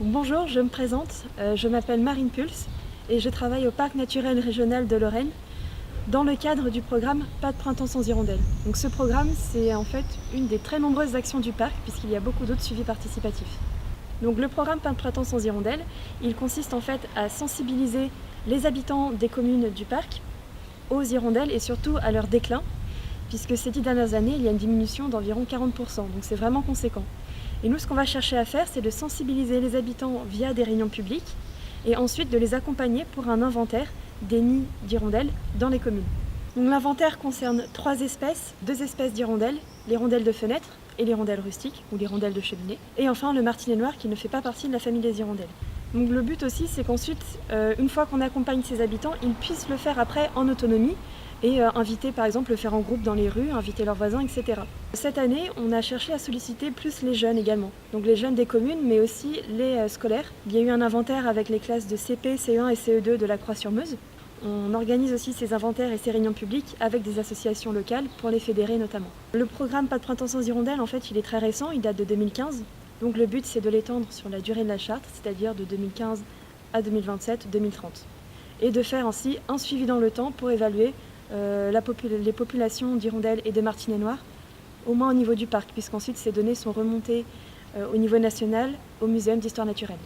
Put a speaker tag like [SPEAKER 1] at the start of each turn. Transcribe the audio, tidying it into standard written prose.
[SPEAKER 1] Bonjour, je me présente, je m'appelle Marine Pulse et je travaille au Parc naturel régional de Lorraine dans le cadre du programme Pas de printemps sans hirondelles. Donc ce programme, c'est en fait une des très nombreuses actions du parc puisqu'il y a beaucoup d'autres suivis participatifs. Donc le programme Pas de printemps sans hirondelles, il consiste en fait à sensibiliser les habitants des communes du parc aux hirondelles et surtout à leur déclin, puisque ces 10 dernières années, il y a une diminution d'environ 40%, donc c'est vraiment conséquent. Et nous, ce qu'on va chercher à faire, c'est de sensibiliser les habitants via des réunions publiques et ensuite de les accompagner pour un inventaire des nids d'hirondelles dans les communes. Donc l'inventaire concerne 3 espèces, 2 espèces d'hirondelles, l'hirondelle de fenêtre et l'hirondelle rustique ou l'hirondelle de cheminée, et enfin le martinet noir qui ne fait pas partie de la famille des hirondelles. Donc le but aussi, c'est qu'ensuite, une fois qu'on accompagne ces habitants, ils puissent le faire après en autonomie et inviter par exemple le faire en groupe dans les rues, inviter leurs voisins, etc. Cette année, on a cherché à solliciter plus les jeunes également, donc les jeunes des communes mais aussi les scolaires. Il y a eu un inventaire avec les classes de CP, CE1 et CE2 de la Croix-sur-Meuse. On organise aussi ces inventaires et ces réunions publiques avec des associations locales pour les fédérer notamment. Le programme Pas de printemps sans hirondelles, en fait, il est très récent, il date de 2015. Donc le but, c'est de l'étendre sur la durée de la charte, c'est-à-dire de 2015 à 2027-2030. Et de faire ainsi un suivi dans le temps pour évaluer les populations d'hirondelles et de martinets noirs, au moins au niveau du parc, puisqu'ensuite ces données sont remontées au niveau national au Muséum d'histoire naturelle.